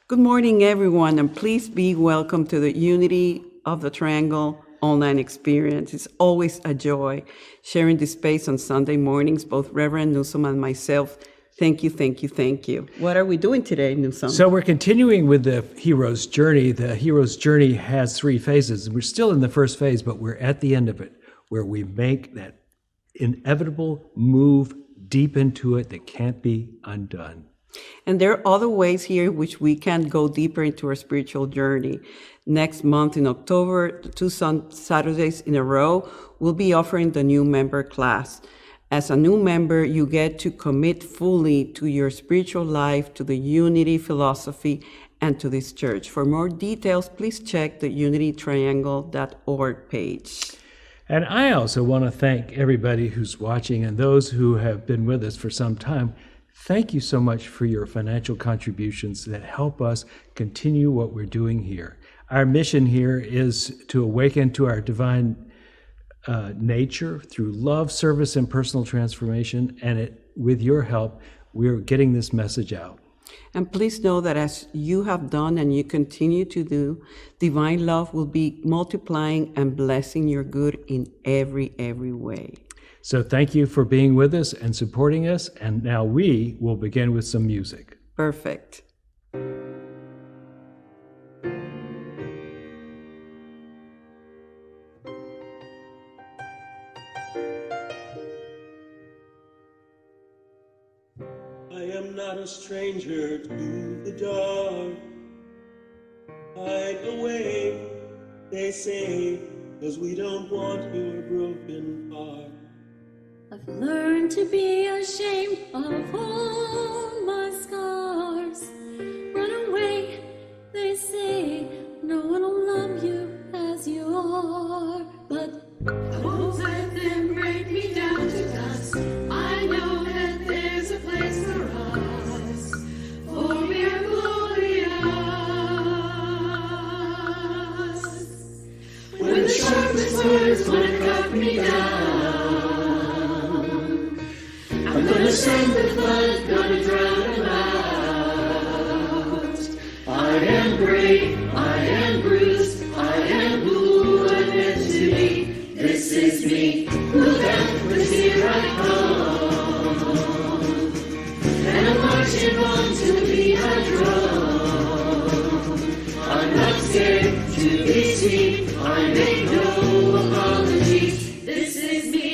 Good morning, everyone, and please be welcome to the Unity of the Triangle online experience. It's always a joy sharing this space on Sunday mornings, both Reverend Neusom and myself. Thank you, thank you, thank you. What are we doing today, Neusom? So we're continuing with the hero's journey. The hero's journey has 3 phases. We're still in the first phase, but we're at the end of it, where we make that inevitable move deep into it that can't be undone. And there are other ways here in which we can go deeper into our spiritual journey. Next month in October, 2 Saturdays in a row, we'll be offering the new member class. As a new member, you get to commit fully to your spiritual life, to the Unity philosophy, and to this church. For more details, please check the unitytriangle.org page. And I also want to thank everybody who's watching and those who have been with us for some time. Thank you so much for your financial contributions that help us continue what we're doing here. Our mission here is to awaken to our divine nature through love, service, and personal transformation. And with your help, we're getting this message out. And please know that as you have done and you continue to do, divine love will be multiplying and blessing your good in every way. So thank you for being with us and supporting us. And now we will begin with some music. Perfect. I am not a stranger to the dark. Hide away, they say, 'cause we don't want your broken heart. I've learned to be ashamed of all my scars. Run away, they say, no one will love you as you are. But I won't let them break me down to dust. I know that there's a place for us, for we are glorious. When the sharpest words want to cut me down, I'm gonna send the flood, gonna drown them out. I am brave, I am bruised, I am who I'm meant to be. This is me, look out, 'cause here I come. And I'm marching on to the beat I drum. I'm not scared to be seen, I make no apologies. This is me.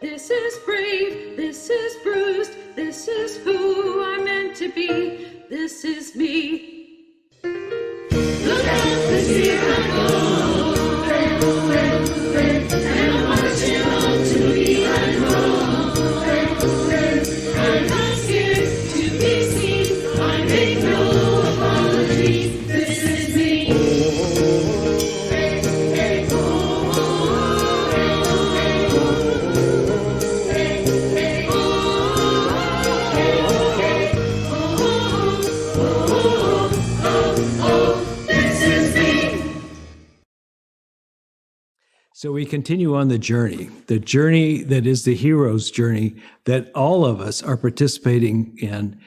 This is brave, this is bruised, this is who I'm meant to be, this is me. So we continue on the journey that is the hero's journey that all of us are participating in.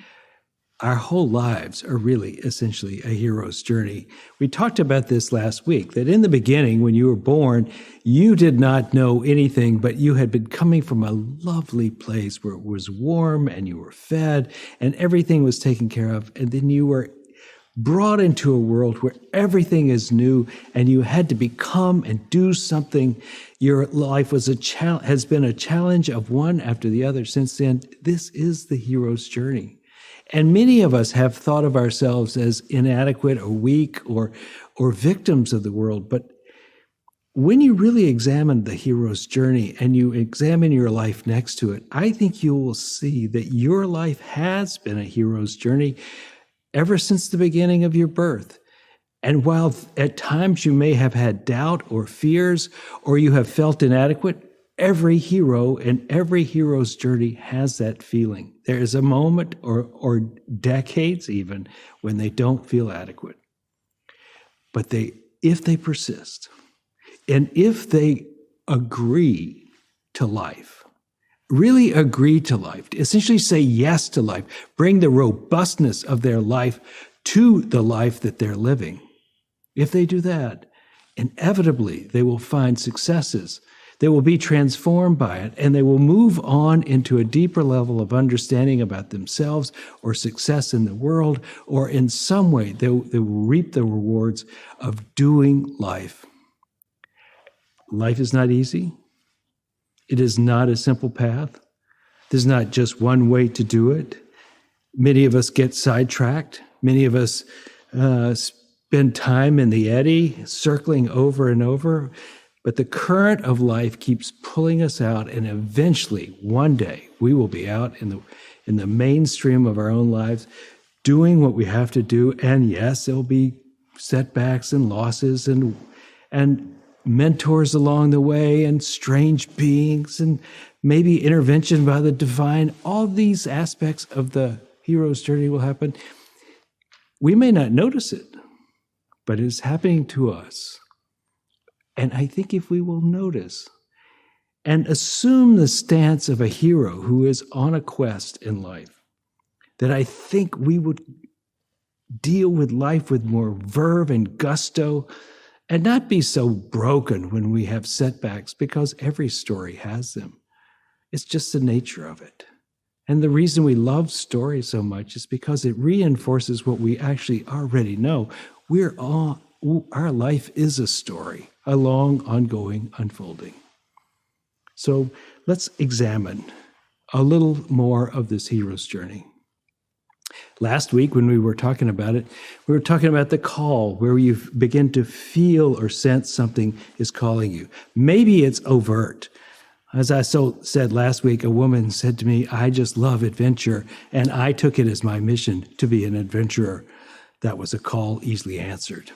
Our whole lives are really essentially a hero's journey. We talked about this last week, that in the beginning, when you were born, you did not know anything, but you had been coming from a lovely place where it was warm and you were fed and everything was taken care of. And then you were brought into a world where everything is new and you had to become and do something. Your life was has been a challenge of one after the other since then. This is the hero's journey. And many of us have thought of ourselves as inadequate or weak or victims of the world. But when you really examine the hero's journey and you examine your life next to it, I think you will see that your life has been a hero's journey ever since the beginning of your birth. And while at times you may have had doubt or fears, or you have felt inadequate, every hero and every hero's journey has that feeling. There is a moment or decades even when they don't feel adequate. But if they persist, and if they agree to life, really agree to life, essentially say yes to life, bring the robustness of their life to the life that they're living. If they do that, inevitably they will find successes. They will be transformed by it, and they will move on into a deeper level of understanding about themselves or success in the world, or in some way they will reap the rewards of doing life. Life is not easy. It is not a simple path. There's not just one way to do it. Many of us get sidetracked. Many of us spend time in the eddy, circling over and over. But the current of life keeps pulling us out, and eventually, one day, we will be out in the mainstream of our own lives, doing what we have to do. And yes, there'll be setbacks and losses and mentors along the way, and strange beings, and maybe intervention by the divine. All these aspects of the hero's journey will happen. We may not notice it, but it is happening to us. And I think if we will notice and assume the stance of a hero who is on a quest in life, that I think we would deal with life with more verve and gusto, and not be so broken when we have setbacks, because every story has them. It's just the nature of it. And the reason we love stories so much is because it reinforces what we actually already know. Our life is a story, a long, ongoing unfolding. So let's examine a little more of this hero's journey. Last week, when we were talking about it, we were talking about the call, where you begin to feel or sense something is calling you. Maybe it's overt. As I said last week, a woman said to me, "I just love adventure," and I took it as my mission to be an adventurer. That was a call easily answered.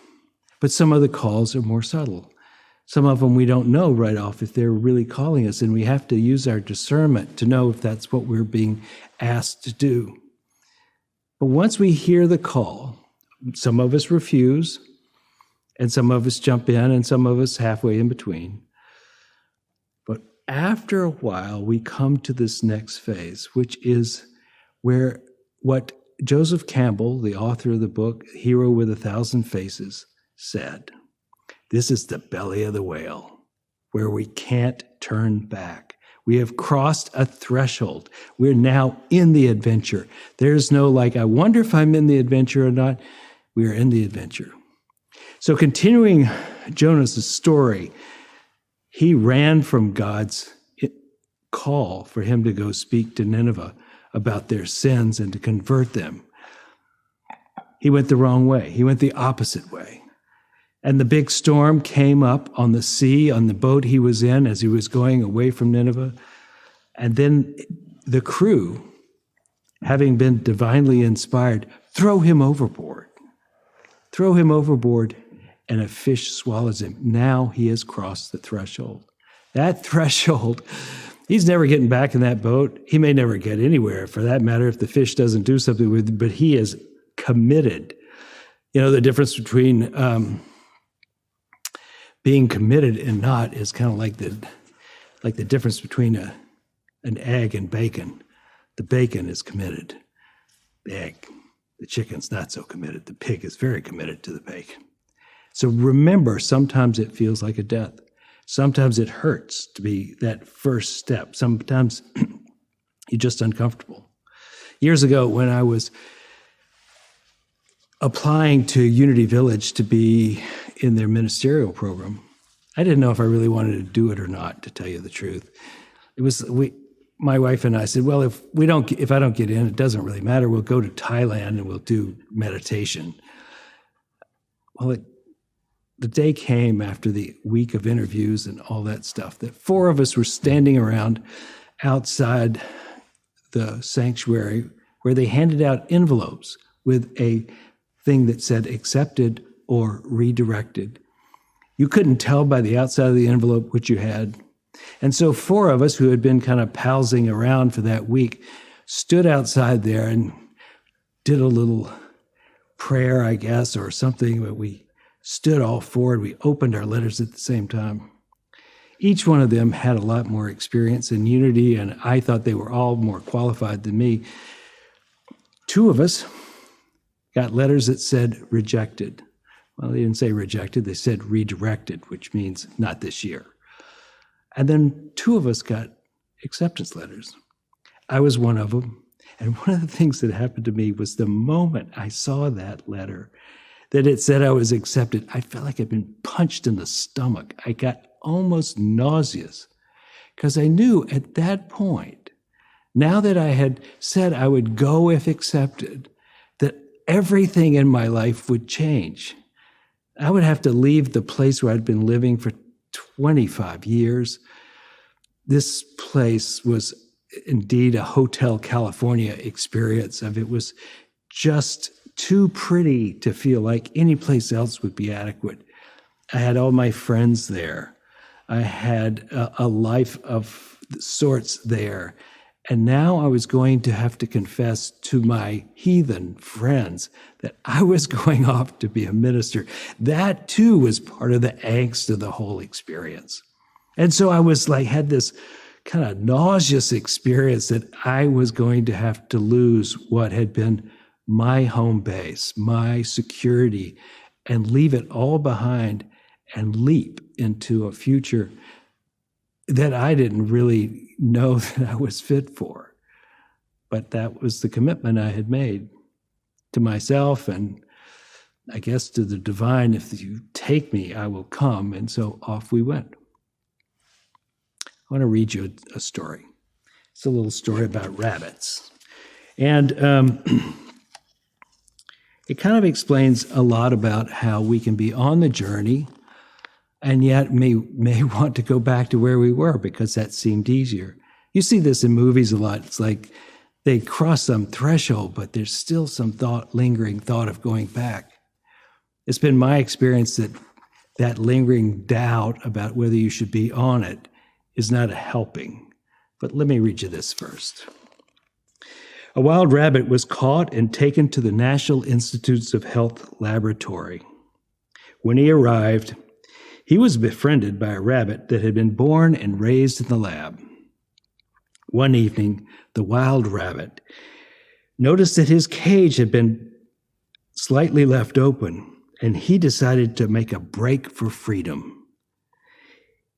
But some of the calls are more subtle. Some of them we don't know right off if they're really calling us, and we have to use our discernment to know if that's what we're being asked to do. But once we hear the call, some of us refuse, and some of us jump in, and some of us halfway in between. But after a while, we come to this next phase, which is where what Joseph Campbell, the author of the book, Hero with 1,000 Faces, said. This is the belly of the whale, where we can't turn back. We have crossed a threshold. We're now in the adventure. There's no I wonder if I'm in the adventure or not. We are in the adventure. So continuing Jonah's story, he ran from God's call for him to go speak to Nineveh about their sins and to convert them. He went the wrong way. He went the opposite way. And the big storm came up on the sea, on the boat he was in as he was going away from Nineveh. And then the crew, having been divinely inspired, throw him overboard. Throw him overboard, and a fish swallows him. Now he has crossed the threshold. That threshold, he's never getting back in that boat. He may never get anywhere, for that matter, if the fish doesn't do something with it, but he is committed. You know, the difference between being committed and not is kind of like the difference between an egg and bacon. The bacon is committed. The chicken's not so committed. The pig is very committed to the bacon. So remember, sometimes it feels like a death. Sometimes it hurts to be that first step. Sometimes you're just uncomfortable. Years ago, when I was applying to Unity Village to be in their ministerial program, I didn't know if I really wanted to do it or not, to tell you the truth. My wife and I said, well, if I don't get in, it doesn't really matter. We'll go to Thailand and we'll do meditation. Well, the day came after the week of interviews and all that stuff that 4 of us were standing around outside the sanctuary where they handed out envelopes with a thing that said accepted or redirected. You couldn't tell by the outside of the envelope what you had. And so 4 of us who had been kind of palsing around for that week stood outside there and did a little prayer, I guess, or something. But we stood all forward. We opened our letters at the same time. Each one of them had a lot more experience in Unity, and I thought they were all more qualified than me. 2 of us got letters that said rejected. Well, they didn't say rejected. They said redirected, which means not this year. And then 2 of us got acceptance letters. I was one of them. And one of the things that happened to me was the moment I saw that letter, that it said I was accepted, I felt like I'd been punched in the stomach. I got almost nauseous because I knew at that point, now that I had said I would go if accepted, that everything in my life would change. I would have to leave the place where I'd been living for 25 years. This place was indeed a Hotel California experience. It was just too pretty to feel like any place else would be adequate. I had all my friends there. I had a life of sorts there. And now I was going to have to confess to my heathen friends that I was going off to be a minister. That too was part of the angst of the whole experience. And so I was had this kind of nauseous experience that I was going to have to lose what had been my home base, my security, and leave it all behind and leap into a future that I didn't really know that I was fit for. But that was the commitment I had made to myself and I guess to the divine. If you take me, I will come. And so off we went. I want to read you a story. It's a little story about rabbits. And it kind of explains a lot about how we can be on the journey and yet may want to go back to where we were because that seemed easier. You see this in movies a lot. It's like they cross some threshold, but there's still some lingering thought of going back. It's been my experience that lingering doubt about whether you should be on it is not helping. But let me read you this first. A wild rabbit was caught and taken to the National Institutes of Health laboratory. When he arrived, he was befriended by a rabbit that had been born and raised in the lab. One evening, the wild rabbit noticed that his cage had been slightly left open, and he decided to make a break for freedom.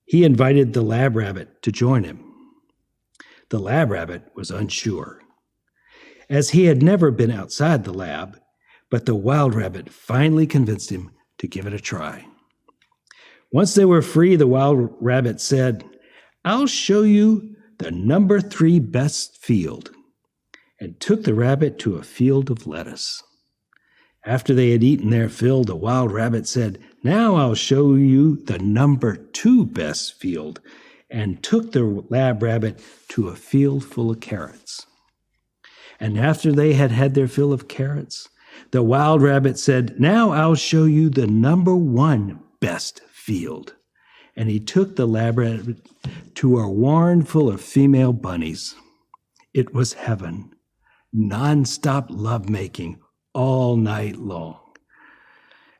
He invited the lab rabbit to join him. The lab rabbit was unsure, as he had never been outside the lab, but the wild rabbit finally convinced him to give it a try. Once they were free, the wild rabbit said, "I'll show you the number 3 best field," and took the rabbit to a field of lettuce. After they had eaten their fill, the wild rabbit said, "Now I'll show you the number 2 best field," and took the lab rabbit to a field full of carrots. And after they had had their fill of carrots, the wild rabbit said, "Now I'll show you the number 1 best field." And he took the lab rabbit to a warren full of female bunnies. It was heaven, nonstop lovemaking all night long.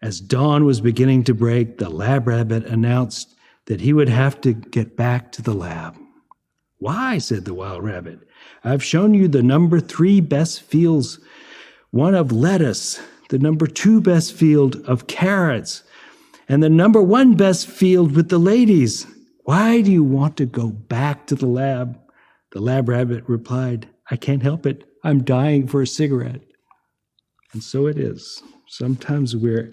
As dawn was beginning to break, the lab rabbit announced that he would have to get back to the lab. "Why?" said the wild rabbit. "I've shown you the number 3 best fields, one of lettuce, the number 2 best field of carrots, and the number 1 best field with the ladies. Why do you want to go back to the lab?" The lab rabbit replied, "I can't help it. I'm dying for a cigarette." And so it is. Sometimes we're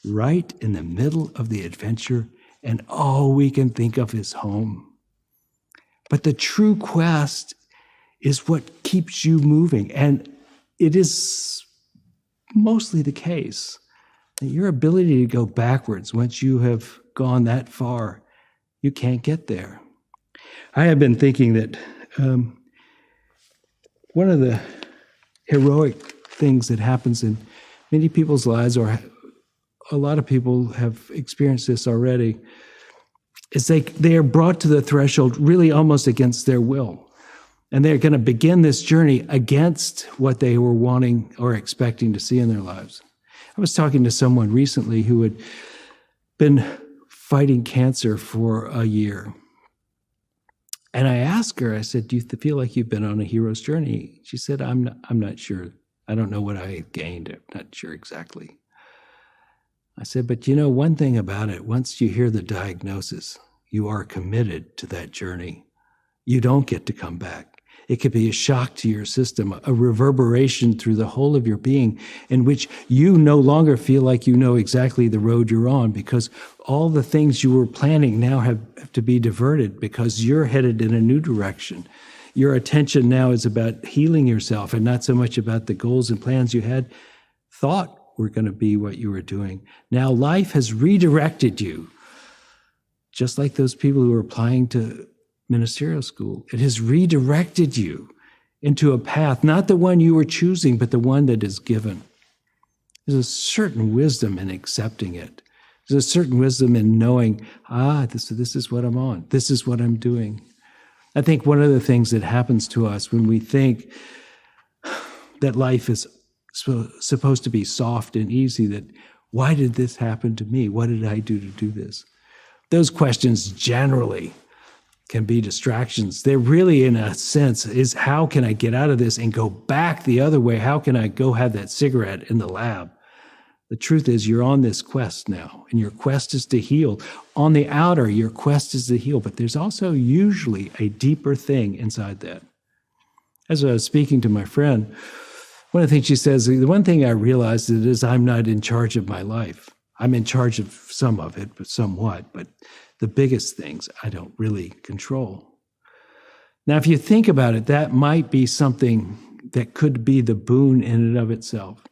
right in the middle of the adventure, and all we can think of is home. But the true quest is what keeps you moving. And it is mostly the case that your ability to go backwards, once you have gone that far, you can't get there. I have been thinking that one of the heroic things that happens in many people's lives, or a lot of people have experienced this already, is they are brought to the threshold really almost against their will. And they're going to begin this journey against what they were wanting or expecting to see in their lives. I was talking to someone recently who had been fighting cancer for a year. And I asked her, I said, "Do you feel like you've been on a hero's journey?" She said, I'm not sure. I don't know what I gained. I'm not sure exactly. I said, "But you know, one thing about it, once you hear the diagnosis, you are committed to that journey. You don't get to come back. It could be a shock to your system, a reverberation through the whole of your being in which you no longer feel like you know exactly the road you're on, because all the things you were planning now have to be diverted because you're headed in a new direction. Your attention now is about healing yourself and not so much about the goals and plans you had thought were going to be what you were doing. Now life has redirected you, just like those people who are applying to ministerial school. It has redirected you into a path, not the one you were choosing, but the one that is given. There's a certain wisdom in accepting it. There's a certain wisdom in knowing, this is what I'm on. This is what I'm doing. I think one of the things that happens to us when we think that life is supposed to be soft and easy, that why did this happen to me? What did I do to do this? Those questions generally can be distractions. They're really, in a sense, is how can I get out of this and go back the other way? How can I go have that cigarette in the lab? The truth is, you're on this quest now, and your quest is to heal. On the outer, your quest is to heal, but there's also usually a deeper thing inside that. As I was speaking to my friend, one of the things she says, the one thing I realized is I'm not in charge of my life. I'm in charge of some of it, but somewhat, but the biggest things I don't really control. Now, if you think about it, that might be something that could be the boon in and of itself.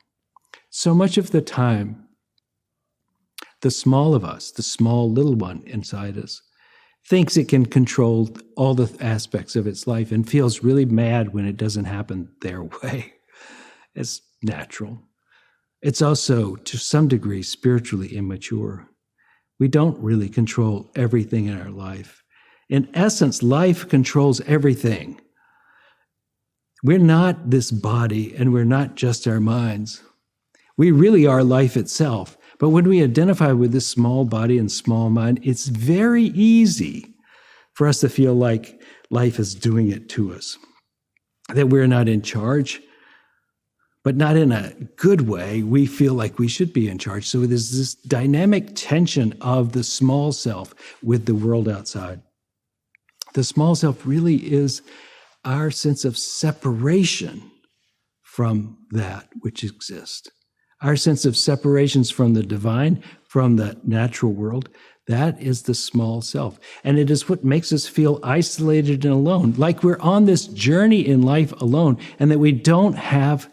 So much of the time, the small of us, the small little one inside us, thinks it can control all the aspects of its life and feels really mad when it doesn't happen their way. It's natural. It's also, to some degree, spiritually immature. We don't really control everything in our life. In essence, life controls everything. We're not this body, and we're not just our minds. We really are life itself. But when we identify with this small body and small mind, it's very easy for us to feel like life is doing it to us, that we're not in charge, but not in a good way. We feel like we should be in charge. So there's this dynamic tension of the small self with the world outside. The small self really is our sense of separation from that which exists. Our sense of separations from the divine, from the natural world, that is the small self. And it is what makes us feel isolated and alone, like we're on this journey in life alone, and that we don't have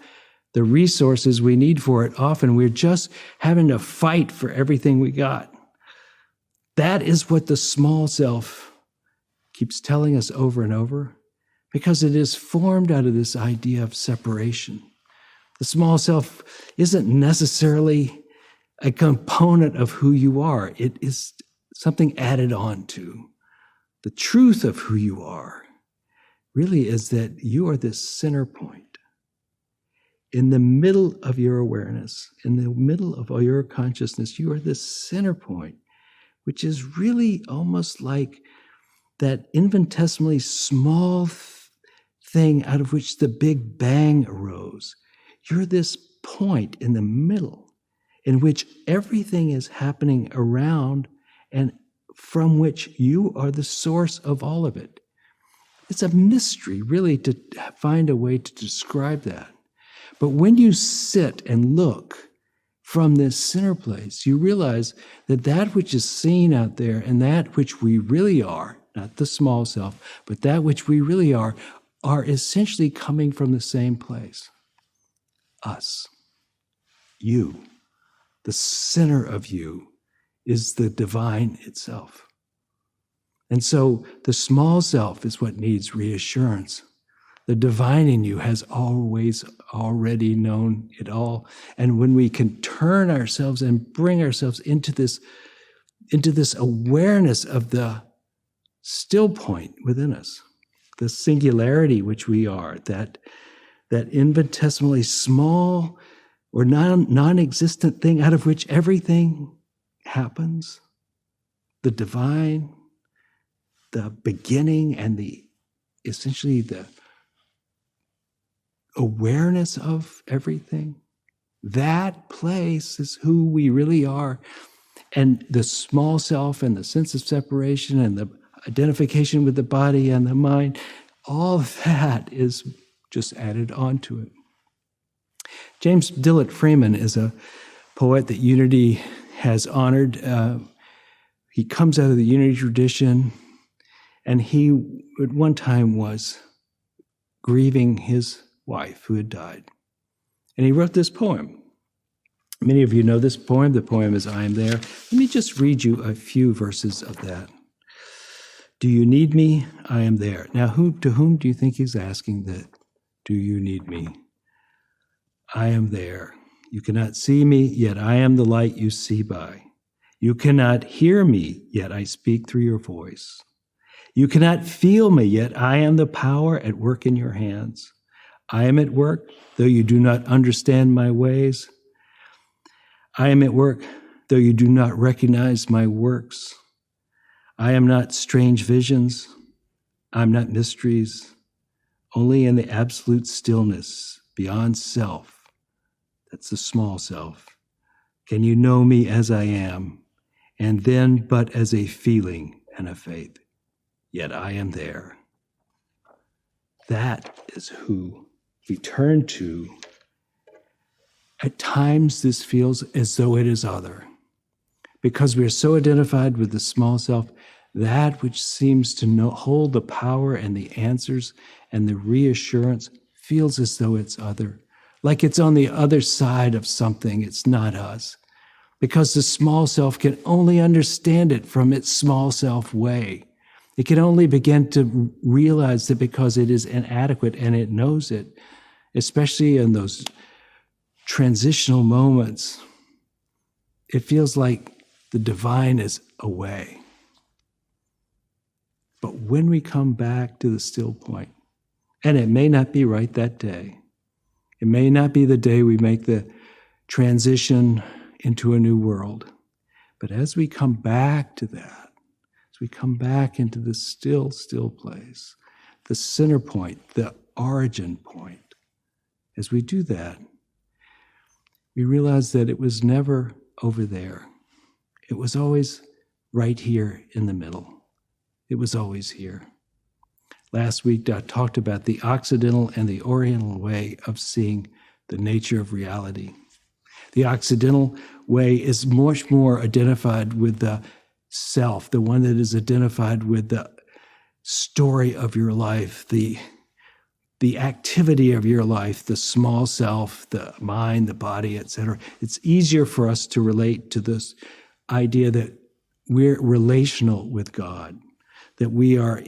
the resources we need for it. Often we're just having to fight for everything we got. That is what the small self keeps telling us over and over, because it is formed out of this idea of separation. The small self isn't necessarily a component of who you are. It is something added on to. The truth of who you are really is that you are this center point. in the middle of your awareness, in the middle of all your consciousness, you are the center point, which is really almost like that infinitesimally small thing out of which the Big Bang arose. You're this point in the middle in which everything is happening around and from which you are the source of all of it. It's a mystery, really, to find a way to describe that. But when you sit and look from this center place, you realize that that which is seen out there and that which we really are, not the small self, but that which we really are essentially coming from the same place. Us. You. The center of you is the divine itself. And so the small self is what needs reassurance. The divine in you has always already known it all. And when we can turn ourselves and bring ourselves into this awareness of the still point within us, the singularity which we are, that infinitesimally small or non-existent thing out of which everything happens, the divine, the beginning, and essentially the awareness of everything. That place is who we really are. And the small self and the sense of separation and the identification with the body and the mind, all of that is just added onto it. James Dillett Freeman is a poet that Unity has honored. He comes out of the Unity tradition, and he at one time was grieving his wife who had died. And he wrote this poem. Many of you know this poem. The poem is I Am There. Let me just read you a few verses of that. Do you need me? I am there. Now, to whom do you think he's asking that? Do you need me? I am there. You cannot see me, yet I am the light you see by. You cannot hear me, yet I speak through your voice. You cannot feel me, yet I am the power at work in your hands. I am at work, though you do not understand my ways. I am at work, though you do not recognize my works. I am not strange visions. I'm not mysteries. Only in the absolute stillness, beyond self, that's the small self, can you know me as I am, and then but as a feeling and a faith. Yet I am there. That is who we turn to. At times, this feels as though it is other. Because we are so identified with the small self, that which seems to hold the power and the answers and the reassurance feels as though it's other. Like it's on the other side of something, it's not us. Because the small self can only understand it from its small self way. It can only begin to realize that because it is inadequate and it knows it, especially in those transitional moments, it feels like the divine is away. But when we come back to the still point, and it may not be right that day, it may not be the day we make the transition into a new world, but as we come back to that, as we come back into the still place, the center point, the origin point, as we do that, we realize that it was never over there. It was always right here in the middle. It was always here. Last week, I talked about the Occidental and the Oriental way of seeing the nature of reality. The Occidental way is much more identified with the self, the one that is identified with the story of your life, the activity of your life, the small self, the mind, the body, etc. It's easier for us to relate to this idea that we're relational with God, that we are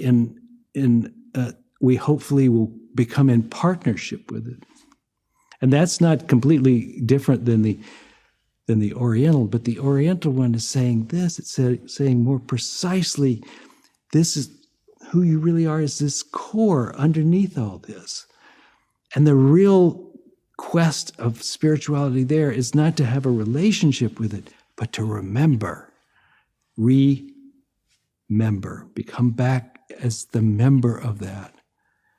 we hopefully will become in partnership with it. And that's not completely different than the Oriental, but the Oriental one is saying this, it's saying more precisely, this is who you really are, is this core underneath all this. And the real quest of spirituality there is not to have a relationship with it, but to remember. Remember. Become back as the member of that.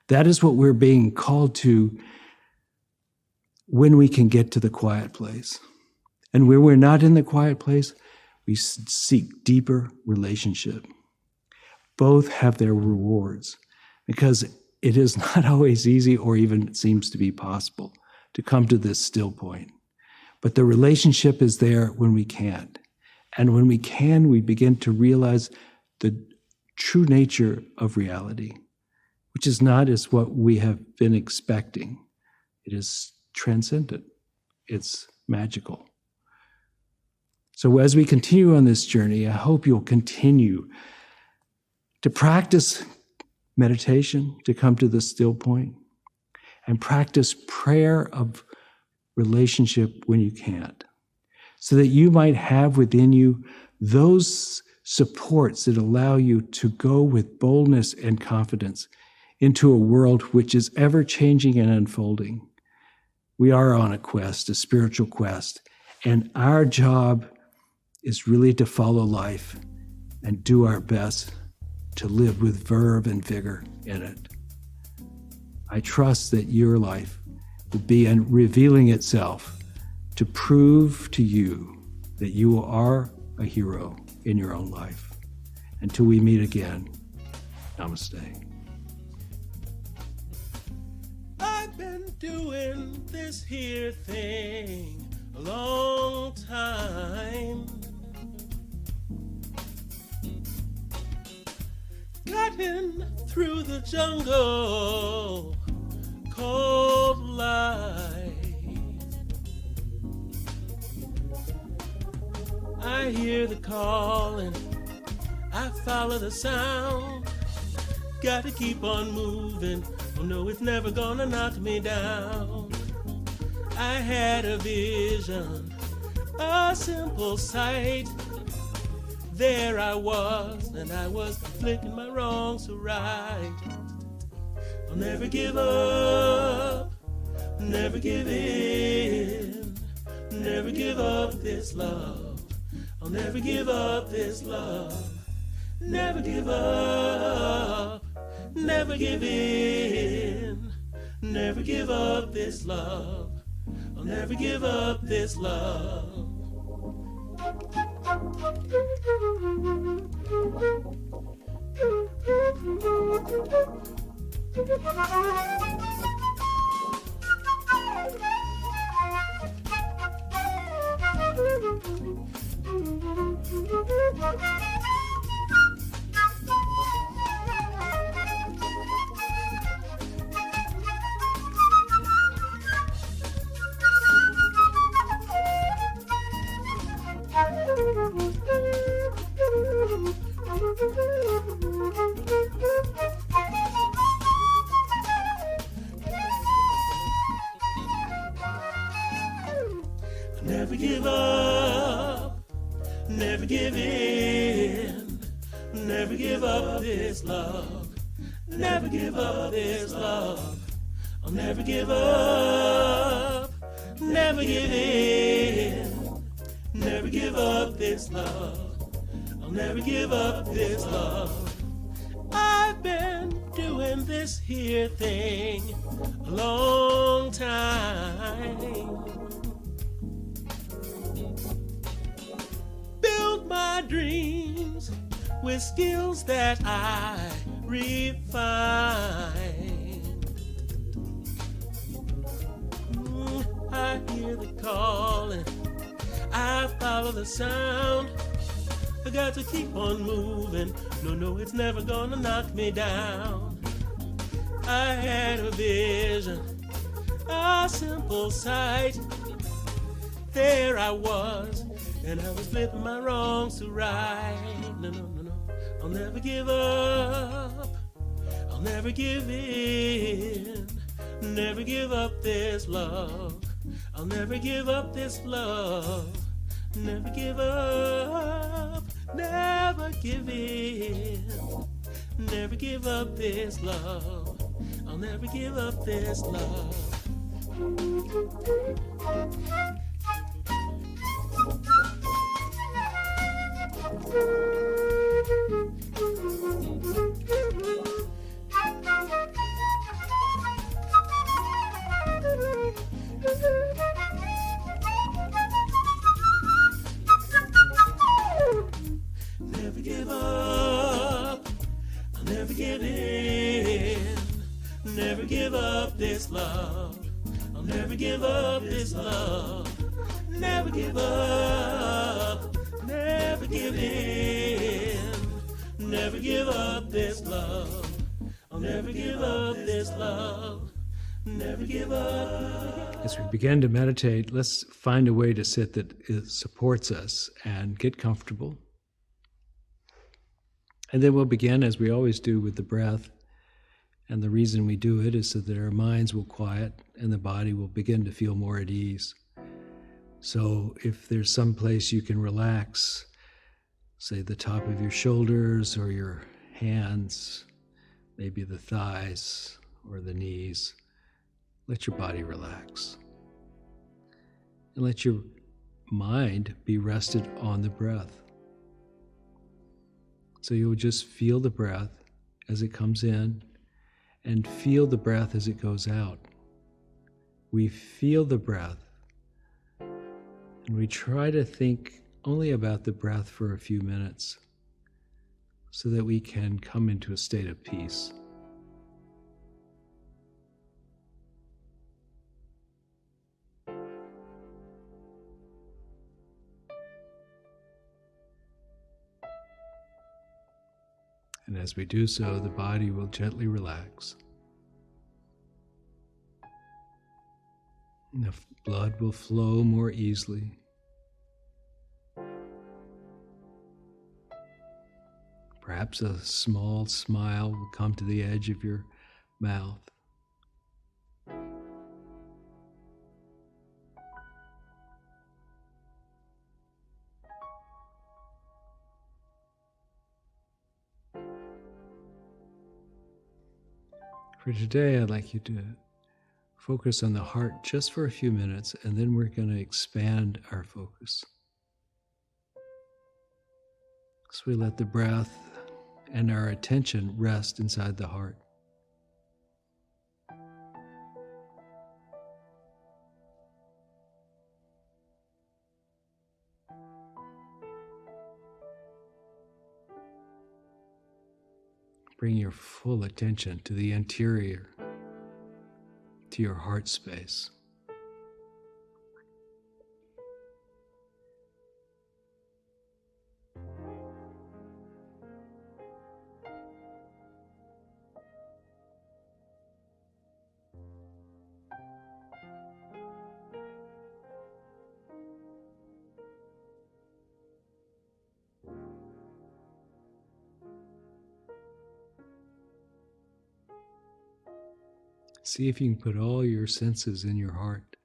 That is what we're being called to when we can get to the quiet place. And where we're not in the quiet place, we seek deeper relationship. Both have their rewards, because it is not always easy or even seems to be possible to come to this still point. But the relationship is there when we can't. And when we can, we begin to realize the true nature of reality, which is not as what we have been expecting. It is transcendent. It's magical. So as we continue on this journey, I hope you'll continue to practice meditation, to come to the still point, and practice prayer of relationship when you can't, so that you might have within you those supports that allow you to go with boldness and confidence into a world which is ever changing and unfolding. We are on a quest, a spiritual quest, and our job is really to follow life and do our best to live with verve and vigor in it. I trust that your life will be revealing itself to prove to you that you are a hero in your own life. Until we meet again, namaste. I've been doing this here thing a long time. Cutting through the jungle called life. I hear the calling, I follow the sound. Gotta keep on moving, oh no, it's never gonna knock me down. I had a vision, a simple sight. There I was, and I was flicking my wrongs to right. I'll never give up, never give in, never give up this love. I'll never give up this love, never give up, never give in, never give up this love. I'll never give up this love. Never give up, never give in, never give up this love, never give up this love. I'll never give up, never give in, never give up this love. I'll never give up this love. I've been doing this here thing a long time. Build my dreams with skills that I refine. I hear the calling, I follow the sound. I got to keep on moving, no, it's never gonna knock me down. I had a vision, a simple sight. There I was, and I was flipping my wrongs to right. No, I'll never give up, I'll never give in, never give up this love. I'll never give up this love, never give up, never give in, never give up this love. I'll never give up this love. Never give up, I'll never give in. Never give up this love, I'll never give up this love. Never give up, never give in. Never give up this love, I'll never give up this love. Never give up. As we begin to meditate, let's find a way to sit that supports us and get comfortable. And then we'll begin, as we always do, with the breath. And the reason we do it is so that our minds will quiet and the body will begin to feel more at ease. So if there's some place you can relax, say the top of your shoulders or your hands, maybe the thighs or the knees, let your body relax. And let your mind be rested on the breath. So you'll just feel the breath as it comes in and feel the breath as it goes out. We feel the breath and we try to think only about the breath for a few minutes so that we can come into a state of peace. And as we do so, the body will gently relax. And the blood will flow more easily. Perhaps a small smile will come to the edge of your mouth. For today, I'd like you to focus on the heart just for a few minutes, and then we're going to expand our focus. So we let the breath and our attention rest inside the heart. Bring your full attention to the interior, to your heart space. See if you can put all your senses in your heart.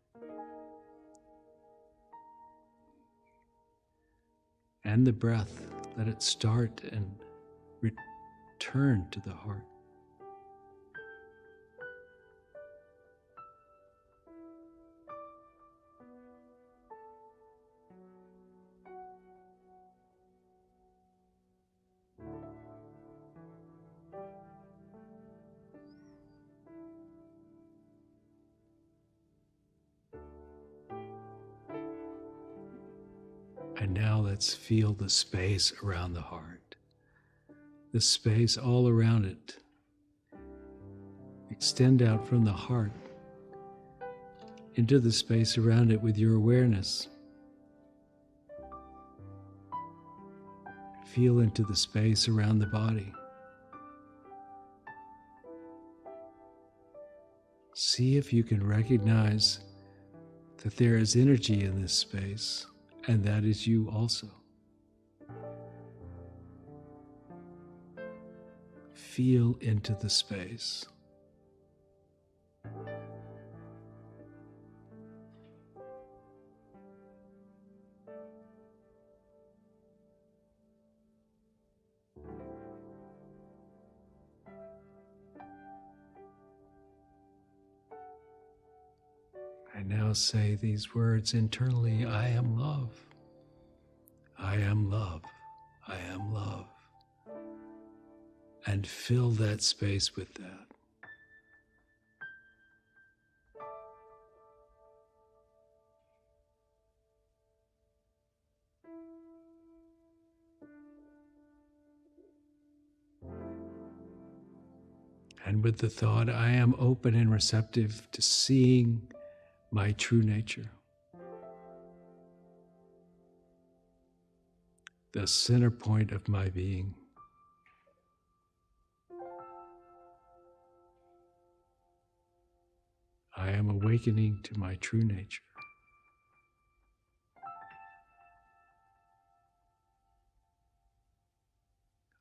And the breath, let it start and return to the heart. And now let's feel the space around the heart, the space all around it. Extend out from the heart into the space around it with your awareness. Feel into the space around the body. See if you can recognize that there is energy in this space. And that is you also. Feel into the space. I now say these words internally: I am love. I am love. I am love. And fill that space with that. And with the thought, I am open and receptive to seeing my true nature. The center point of my being. I am awakening to my true nature.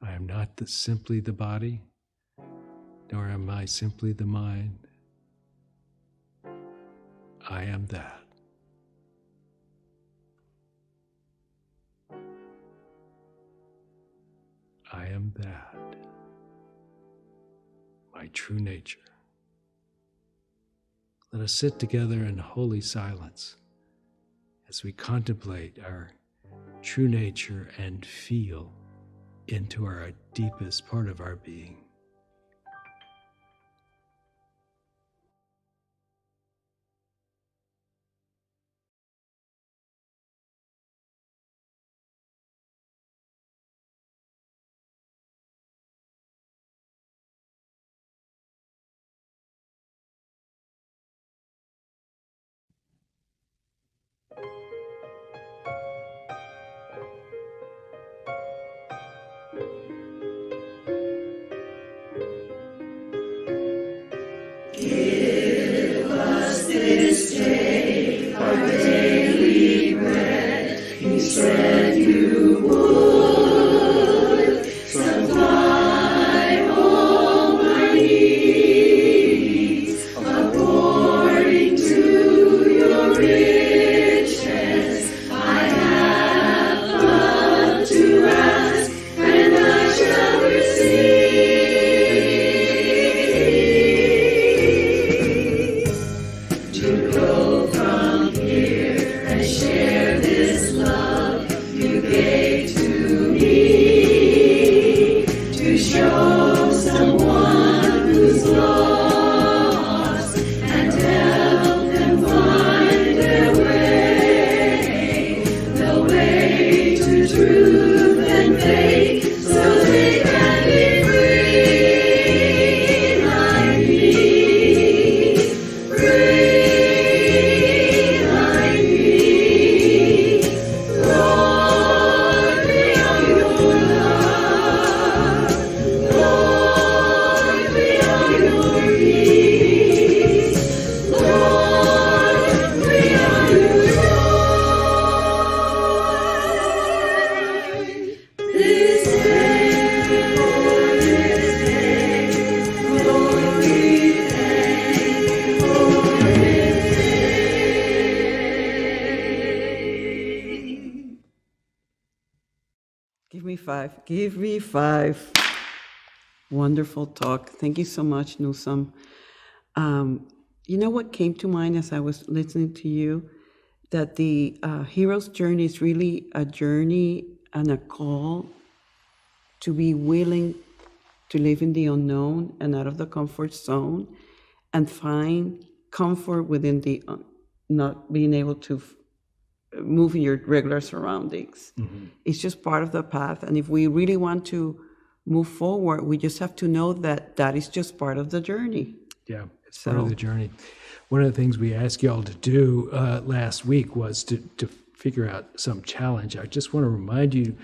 I am not simply the body, nor am I simply the mind. I am that. I am that. My true nature. Let us sit together in holy silence as we contemplate our true nature and feel into our deepest part of our being. Give me five. Wonderful talk. Thank you so much, Neusom. You know what came to mind as I was listening to you? That the hero's journey is really a journey and a call to be willing to live in the unknown and out of the comfort zone and find comfort within the not being able to move in your regular surroundings. Mm-hmm. It's just part of the path. And if we really want to move forward, we just have to know that that is just part of the journey. Yeah, it's part of the journey. One of the things we asked y'all to do last week was to figure out some challenge. I just want to remind you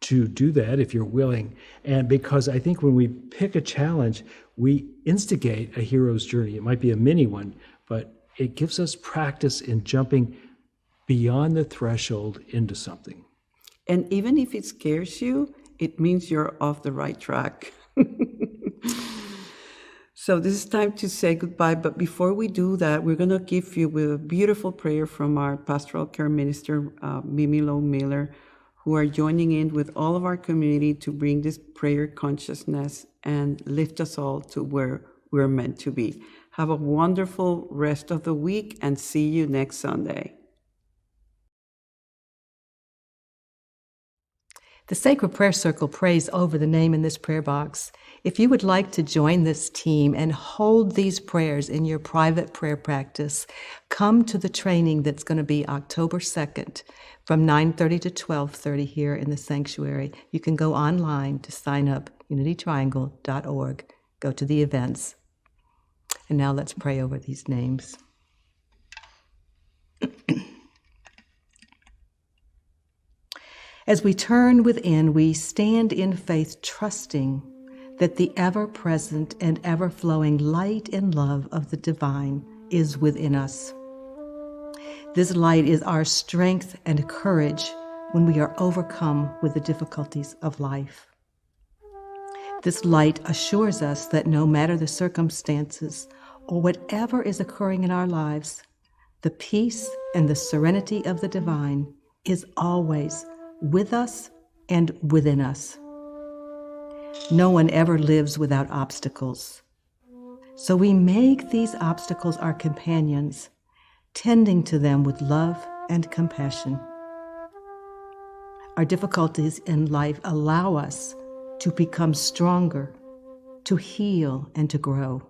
to do that if you're willing. And because I think when we pick a challenge, we instigate a hero's journey. It might be a mini one, but it gives us practice in jumping beyond the threshold into something. And even if it scares you, it means you're off the right track. So this is time to say goodbye. But before we do that, we're going to give you with a beautiful prayer from our pastoral care minister, Mimi Lowe Miller, who are joining in with all of our community to bring this prayer consciousness and lift us all to where we're meant to be. Have a wonderful rest of the week and see you next Sunday. The Sacred Prayer Circle prays over the name in this prayer box. If you would like to join this team and hold these prayers in your private prayer practice, come to the training that's going to be October 2nd from 9:30 to 12:30 here in the sanctuary. You can go online to sign up, unitytriangle.org. Go to the events. And now let's pray over these names. As we turn within, we stand in faith, trusting that the ever-present and ever-flowing light and love of the divine is within us. This light is our strength and courage when we are overcome with the difficulties of life. This light assures us that no matter the circumstances or whatever is occurring in our lives, the peace and the serenity of the divine is always with us and within us. No one ever lives without obstacles. So we make these obstacles our companions, tending to them with love and compassion. Our difficulties in life allow us to become stronger, to heal, and to grow.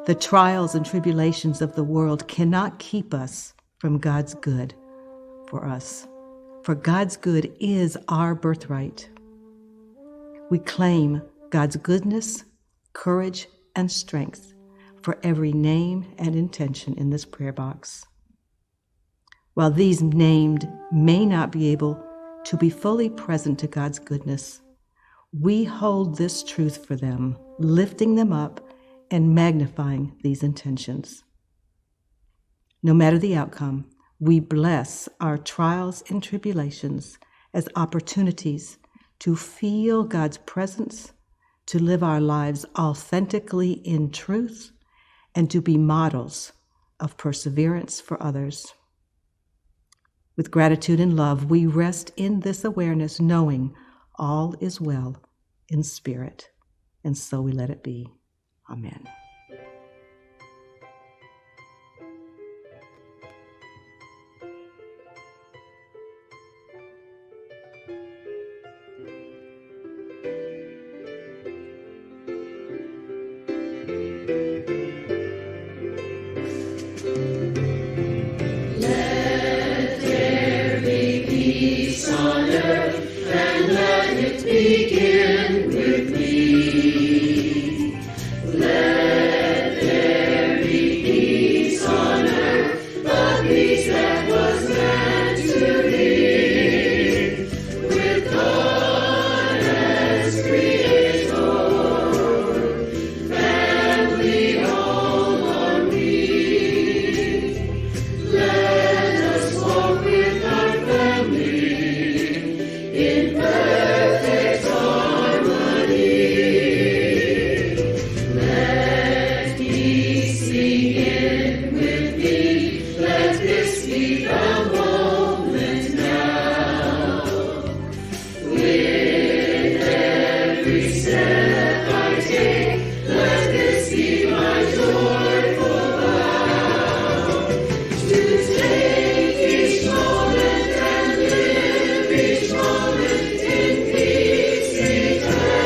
The trials and tribulations of the world cannot keep us from God's good for us. For God's good is our birthright. We claim God's goodness, courage, and strength for every name and intention in this prayer box. While these named may not be able to be fully present to God's goodness, we hold this truth for them, lifting them up and magnifying these intentions. No matter the outcome, we bless our trials and tribulations as opportunities to feel God's presence, to live our lives authentically in truth, and to be models of perseverance for others. With gratitude and love, we rest in this awareness, knowing all is well in spirit, and so we let it be. Amen. Begin with me. Let there be peace on earth, the peace that was meant to be, with God as Creator, family all on me. Let us walk with our family in perfect harmony. Let peace sing in with me. Let this be the moment now. With every step I take, let this be my joyful vow. To take each moment and live each moment in peace eternally.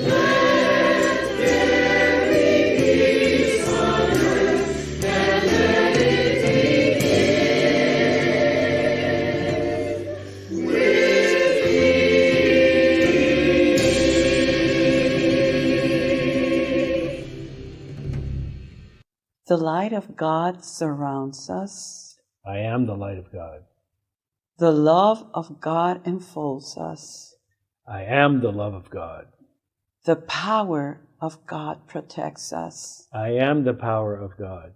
Let there be peace on earth, and let it begin with me. The light of God surrounds us. I am the light of God. The love of God enfolds us. I am the love of God. The power of God protects us. I am the power of God.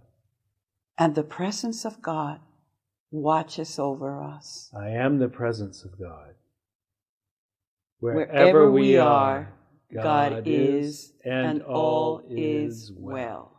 And the presence of God watches over us. I am the presence of God. Wherever we are, God is, and all is well.